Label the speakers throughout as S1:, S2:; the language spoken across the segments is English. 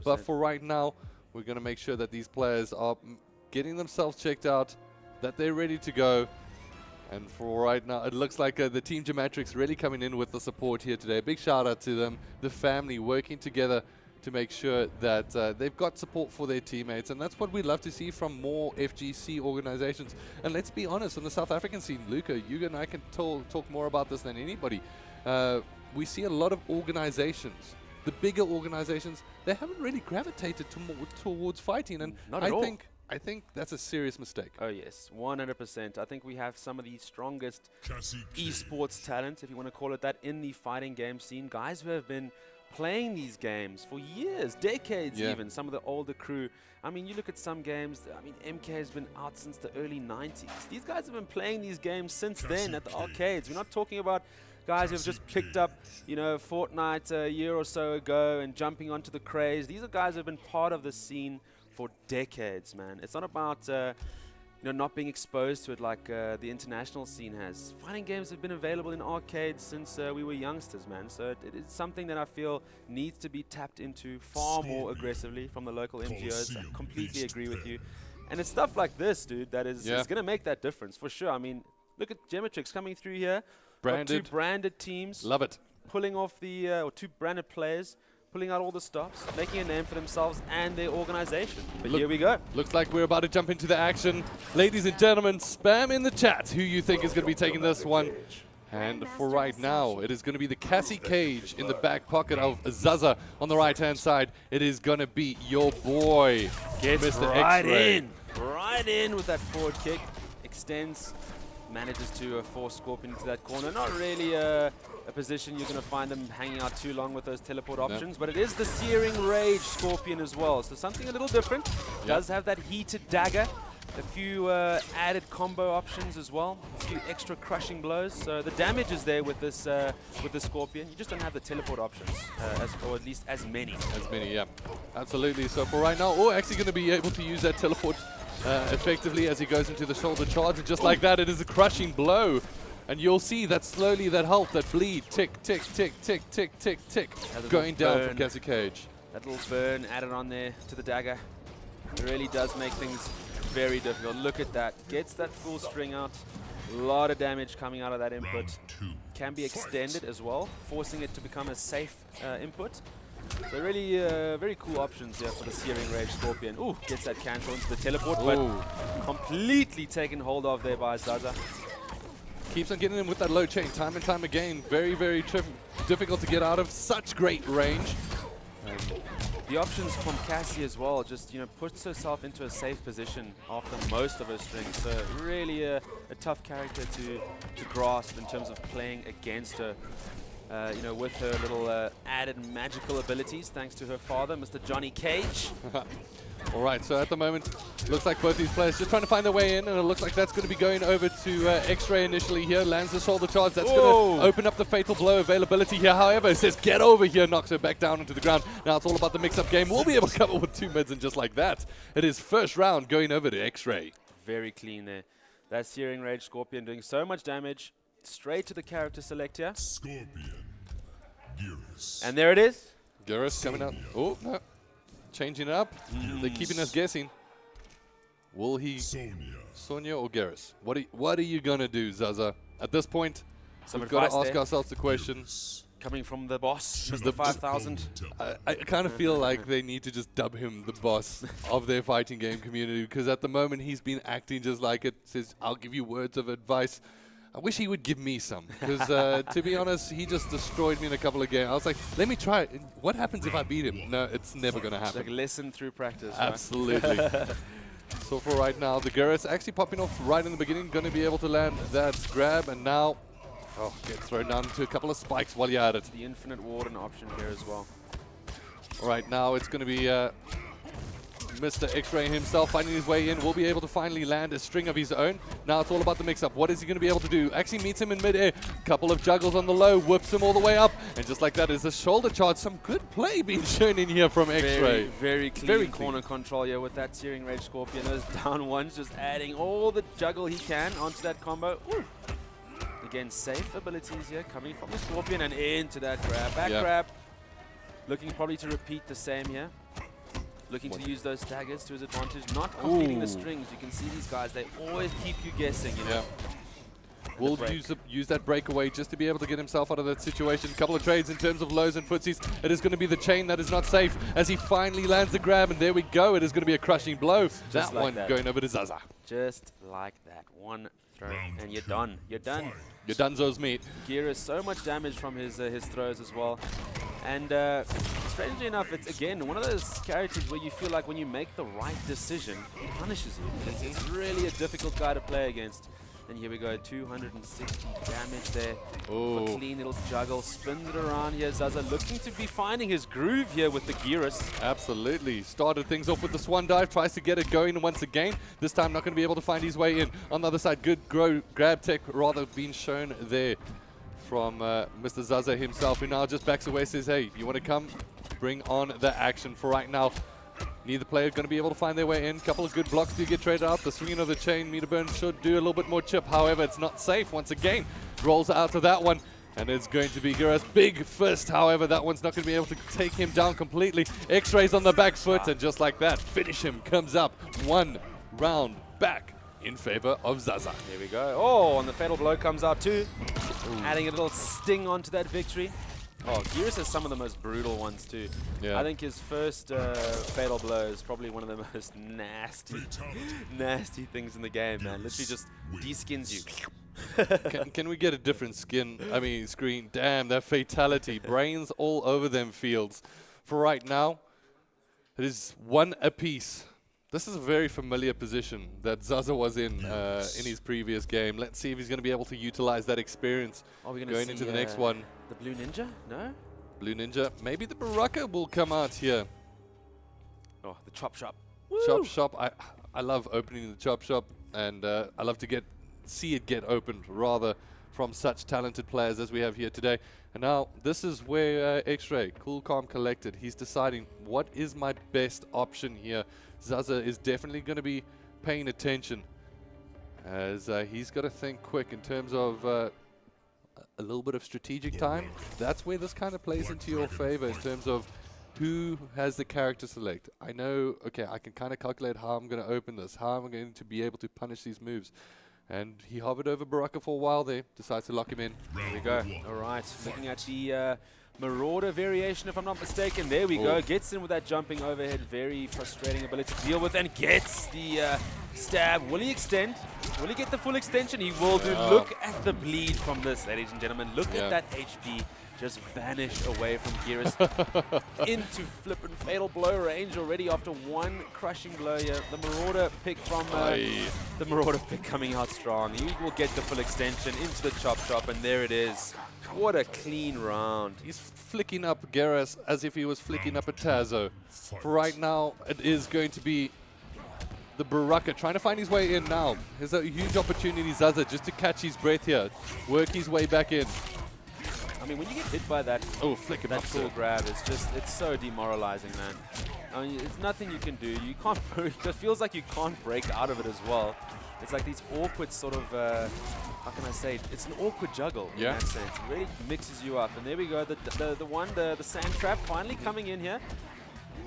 S1: But for right now, we're going to make sure that these players are getting themselves checked out, that they're ready to go. And for right now, it looks like the Team Gematrix really coming in with the support here today. A big shout out to them, the family working together to make sure that they've got support for their teammates. And that's what we love to see from more FGC organizations. And let's be honest, on the South African scene, Luca, you and I can talk more about this than anybody. We see a lot of organizations, the bigger organizations, they haven't really gravitated towards fighting. And
S2: Not at all.
S1: I think that's a serious mistake.
S2: Oh yes, 100%. I think we have some of the strongest esports talent, if you want to call it that, in the fighting game scene. Guys who have been playing these games for years, decades even, some of the older crew. I mean, you look at some games, I mean, MK has been out since the early 90s. These guys have been playing these games since then at the arcades. We're not talking about guys who have just picked up, you know, Fortnite a year or so ago and jumping onto the craze. These are guys who have been part of the scene for decades, man. It's not about you know, not being exposed to it like the international scene has. Fighting games have been available in arcades since we were youngsters, man. So it is something that I feel needs to be tapped into far more aggressively from the local MGOs. I completely agree with you. And it's stuff like this, dude, that is going to make that difference for sure. I mean, look at Gematrix coming through here.
S1: Branded.
S2: Got 2 branded teams.
S1: Love it.
S2: Pulling off the, or 2 branded players, pulling out all the stops, making a name for themselves and their organization. But here we go.
S1: Looks like we're about to jump into the action. Ladies and gentlemen, spam in the chat who you think is going to be taking this one. And for right now, it is going to be the Cassie cage in the back pocket of Zaza on the right-hand side. It is going to be your boy,
S2: Gets
S1: Mr.
S2: right
S1: Xray.
S2: in. Right in with that forward kick. Extends. Manages to force Scorpion into that corner. Not really a position you're going to find them hanging out too long with those teleport options, but it is the Searing Rage Scorpion as well, so something a little different. Does have that heated dagger, a few added combo options as well, a few extra crushing blows. So the damage is there with this Scorpion. You just don't have the teleport options, or at least as many.
S1: As many, yeah. Absolutely. So for right now, we're actually going to be able to use that teleport effectively as he goes into the shoulder charge. And just like that, it is a crushing blow. And you'll see that slowly that health, that bleed, tick, tick, tick, tick, tick, tick, tick, going down from Cassie Cage.
S2: That little burn added on there to the dagger. It really does make things very difficult. Look at that. Gets that full string out. A lot of damage coming out of that input. Can be extended as well, forcing it to become a safe input. So really very cool options here for the Searing Rage Scorpion. Ooh, gets that cancel into the teleport, but completely taken hold of there by Zaza.
S1: Keeps on getting him with that low chain time and time again. Very, very difficult to get out of. Such great range.
S2: The options from Cassie as well, just, you know, puts herself into a safe position after most of her strings. So really a tough character to grasp in terms of playing against her. You know, with her little added magical abilities, thanks to her father, Mr. Johnny Cage.
S1: All right, so at the moment, looks like both these players just trying to find their way in, and it looks like that's going to be going over to Xray initially here. Lands the shoulder charge. That's going to open up the fatal blow availability here. However, it says get over here, knocks her back down into the ground. Now it's all about the mix-up game. We'll be able to cover with 2 mids, and just like that, it is first round going over to Xray.
S2: Very clean there. That Searing Rage Scorpion doing so much damage. Straight to the character select here.
S3: Scorpion. Geras.
S2: And there it is.
S1: Geras coming out. Oh, no. Changing it up. They're keeping us guessing. Will he Sonya or Geras? What are you gonna do, Zaza? At this point, we've got to ask ourselves the question.
S2: Coming from the boss, Mr. 5000.
S1: I kind of feel like they need to just dub him the boss of their fighting game community, because at the moment he's been acting just like it. Says, I'll give you words of advice. I wish he would give me some, because to be honest, he just destroyed me in a couple of games. I was like, let me try it. What happens if I beat him? No, it's never going to happen.
S2: Like lesson through practice.
S1: Absolutely. So for right now, the Geras actually popping off right in the beginning, going to be able to land that grab, and now gets thrown down to a couple of spikes while you're at it.
S2: The infinite warden option here as well.
S1: All right, now it's going to be Mr. Xray himself finding his way in. Will be able to finally land a string of his own. Now it's all about the mix-up. What is he going to be able to do? Actually meets him in mid-air. Couple of juggles on the low, whips him all the way up. And just like that is a shoulder charge. Some good play being shown in here from Xray.
S2: Very clean corner control here with that Searing Rage Scorpion. Those down ones just adding all the juggle he can onto that combo. Ooh. Again, safe abilities here coming from the Scorpion and into that grab. Back grab. Looking probably to repeat the same here. Looking to use those daggers to his advantage. Not completing the strings. You can see these guys, they always keep you guessing, you know.
S1: Yeah. Will use that breakaway just to be able to get himself out of that situation. Couple of trades in terms of lows and footsies. It is going to be the chain that is not safe as he finally lands the grab, and there we go. It is going to be a crushing blow. That one going over to Zaza.
S2: Just like that. One throw, and you're done. You're done.
S1: You're donezo's meat.
S2: Geras, so much damage from his throws as well. And strangely enough, it's again one of those characters where you feel like when you make the right decision, he punishes you. It's really a difficult guy to play against. And here we go, 260 damage there. A clean little juggle, spins it around here. Zaza looking to be finding his groove here with the Geras.
S1: Absolutely. Started things off with the swan dive, tries to get it going once again. This time not going to be able to find his way in. On the other side, good grab tech rather being shown there from Mr. Zaza himself, who now just backs away, says, hey, you want to come? Bring on the action for right now. Neither player going to be able to find their way in. Couple of good blocks do get traded out. The swinging of the chain, meter burn should do a little bit more chip. However, it's not safe once again. Rolls out of that one. And it's going to be Geras' big fist. However, that one's not going to be able to take him down completely. Xray's on the back foot. And just like that, finish him. Comes up 1 round back in favor of Zaza.
S2: Here we go. Oh, and the fatal blow comes out too. Adding a little sting onto that victory. Oh, Geras has some of the most brutal ones too. Yeah. I think his first fatal blow is probably one of the most nasty things in the game, man. Literally just de-skins you.
S1: Can we get a different screen? Damn, that fatality. Brains all over them fields. For right now, it is 1 apiece. This is a very familiar position that Zaza was in his previous game. Let's see if he's going to be able to utilize that experience going into the next one.
S2: The Blue Ninja? No?
S1: Blue Ninja. Maybe the Baraka will come out here.
S2: Oh, the Chop Shop.
S1: Chop Shop. I love opening the Chop Shop, and I love to see it get opened rather from such talented players as we have here today. And now this is where Xray, cool, calm, collected. He's deciding what is my best option here. Zaza is definitely going to be paying attention as he's got to think quick in terms of a little bit of strategic time. That's where this kind of plays into your favor in terms of who has the character select. I know, okay, I can kind of calculate how I'm going to open this, how I'm going to be able to punish these moves. And he hovered over Baraka for a while there, decides to lock him in.
S2: There we go. All right, looking at the Marauder variation, if I'm not mistaken. There we go. Gets in with that jumping overhead. Very frustrating ability to deal with, and gets the stab. Will he extend? Will he get the full extension? He will do. Look at the bleed from this, ladies and gentlemen. Look at that HP just vanish away from Geras into flippin' fatal blow range already after 1 crushing blow here. The Marauder pick from the Marauder pick coming out strong. He will get the full extension into the Chop Shop, and there it is. What a clean round.
S1: He's flicking up Geras as if he was flicking up a Tazo. For right now, it is going to be the Baraka trying to find his way in now. There's a huge opportunity, Zaza, just to catch his breath here. Work his way back in.
S2: I mean, when you get hit by that,
S1: flick him
S2: that
S1: up,
S2: full grab, it's so demoralizing, man. I mean, it's nothing you can do. You can't. It just feels like you can't break out of it as well. It's like these awkward sort of, how can I say it? It's an awkward juggle in that sense. It really mixes you up. And there we go, the sand trap finally coming in here.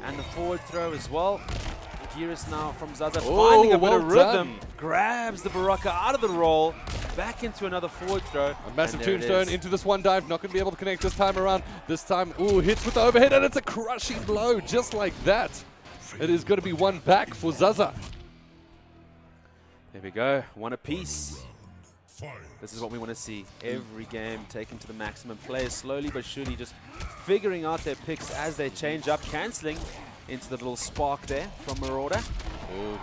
S2: And the forward throw as well. Geras now from Zaza finding a bit of rhythm. Grabs the Baraka out of the roll. Back into another forward throw.
S1: A massive tombstone into this one dive. Not going to be able to connect this time around. This time, hits with the overhead, and it's a crushing blow just like that. It is going to be 1 back for Zaza.
S2: There we go, 1 apiece. This is what we want to see. Every game taken to the maximum. Players slowly but surely just figuring out their picks as they change up, cancelling into the little spark there from Marauder.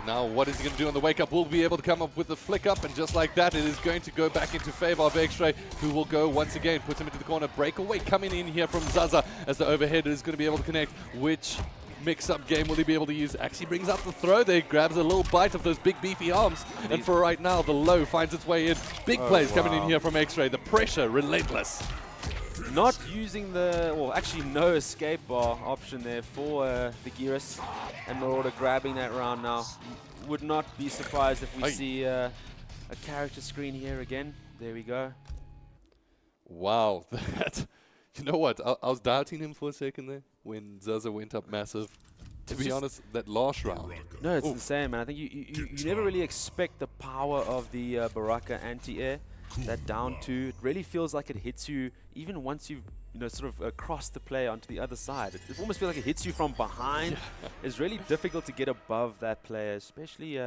S1: Now what is he going to do on the wake up? Will be able to come up with the flick up, and just like that, it is going to go back into favor of Xray, who will go once again, puts him into the corner. Breakaway coming in here from Zaza as the overhead is going to be able to connect. Which mix-up game will he be able to use? Actually brings out the throw there, grabs a little bite of those big beefy arms, and for right now, the low finds its way in. Big plays coming in here from Xray. The pressure relentless.
S2: Not using actually no escape bar option there for the Geras, and Marauder grabbing that round now. Would not be surprised if we see a character screen here again. There we go.
S1: Wow, you know what? I was doubting him for a second there. when Zaza went up massive. To be honest, that last round.
S2: No, it's the same, and I think you never really expect the power of the Baraka anti-air. That down two, it really feels like it hits you even once you've sort of crossed the play onto the other side. It almost feels like it hits you from behind. It's really difficult to get above that player, especially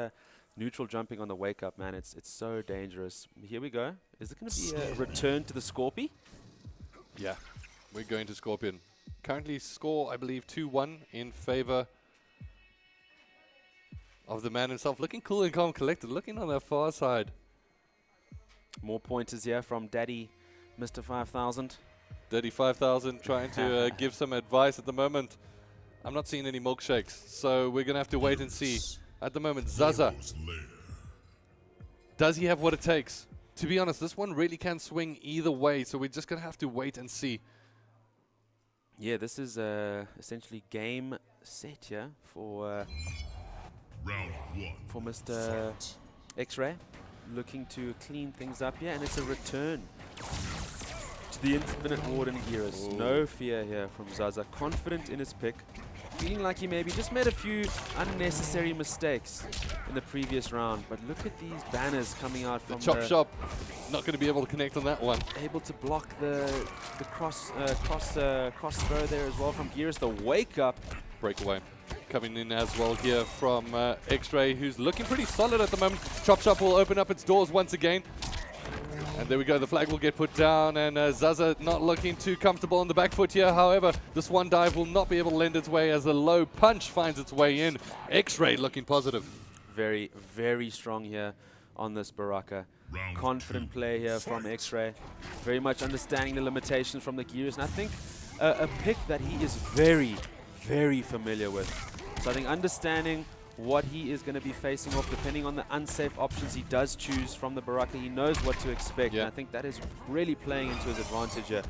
S2: neutral jumping on the wake up, man. It's so dangerous. Here we go. Is it going to be a return to the Scorpy?
S1: Yeah, we're going to Scorpion. Currently score, I believe, 2-1 in favor of the man himself. Looking cool and calm collected, looking on that far side.
S2: More pointers here from Daddy, Mr. 5000.
S1: Daddy 5000 trying to give some advice at the moment. I'm not seeing any milkshakes, so we're going to have to wait and see. At the moment, Zaza. Does he have what it takes? To be honest, this one really can swing either way, so we're just going to have to wait and see.
S2: Yeah, this is essentially game set here for Mr. Xray. Looking to clean things up here, and it's a return to the Infinite Warden Geras. No fear here from Zaza. Confident in his pick. Feeling like he maybe just made a few unnecessary mistakes in the previous round. But look at these banners coming out from
S1: the chop shop. Not going to be able to connect on that one.
S2: Able to block the cross throw there as well from Geras. The wake up.
S1: Breakaway. Coming in as well here from Xray, who's looking pretty solid at the moment. Chop Shop will open up its doors once again. And there we go, the flag will get put down, and Zaza not looking too comfortable on the back foot here. However, this one dive will not be able to lend its way as a low punch finds its way in. Xray looking positive.
S2: Very, very strong here on this Baraka. Confident play here from Xray. Very much understanding the limitations from the Geras, and I think a pick that he is very, very familiar with. So I think understanding what he is going to be facing off, depending on the unsafe options he does choose from the Baraka, he knows what to expect.
S1: Yeah.
S2: And I think that is really playing into his advantage here.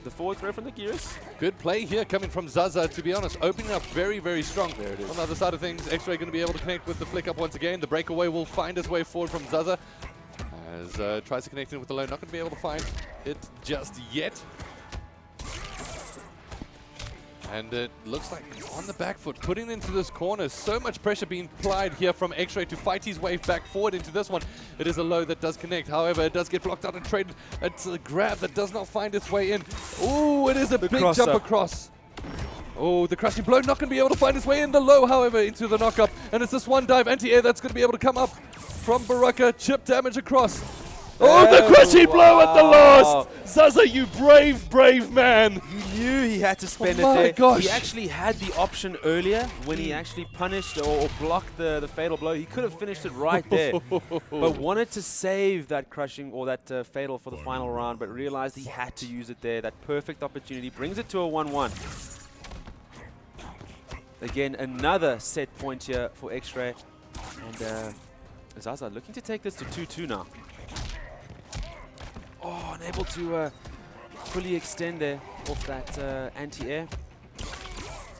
S2: The forward throw from the Geras.
S1: Good play here coming from Zaza, to be honest, opening up very, very strong. There it is. On the other side of things, Xray going to be able to connect with the flick up once again. The breakaway will find its way forward from Zaza. As tries to connect in with the low, not going to be able to find it just yet. And it looks like on the back foot, putting into this corner. So much pressure being applied here from Xray to fight his way back forward into this one. It is a low that does connect. However, it does get blocked out and traded. It's a grab that does not find its way in. Ooh, it is a big jump across. Oh, the crushing blow not going to be able to find its way in. The low, however, into the knock-up. And it's this one dive anti-air that's going to be able to come up from Baraka. Chip damage across. Oh, the crushing blow at the last! Zaza, you brave, brave man!
S2: He knew he had to spend it there.
S1: Gosh.
S2: He actually had the option earlier when he actually punished or blocked the fatal blow. He could have finished it right there, but wanted to save that crushing or that fatal for the final round, but realized he had to use it there. That perfect opportunity brings it to a 1-1. Again, another set point here for Xray. And Zaza looking to take this to 2-2 now. Oh, unable to fully extend there off that anti-air.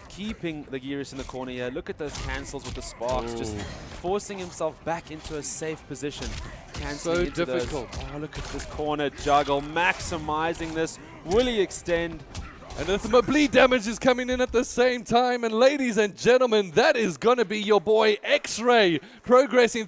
S2: Keeping the Geras in the corner here. Look at those cancels with the sparks. Just forcing himself back into a safe position. Canceling
S1: so difficult.
S2: Oh, look at this corner juggle. Maximizing this. Will he extend?
S1: And the bleed damage is coming in at the same time. And ladies and gentlemen, that is going to be your boy Xray progressing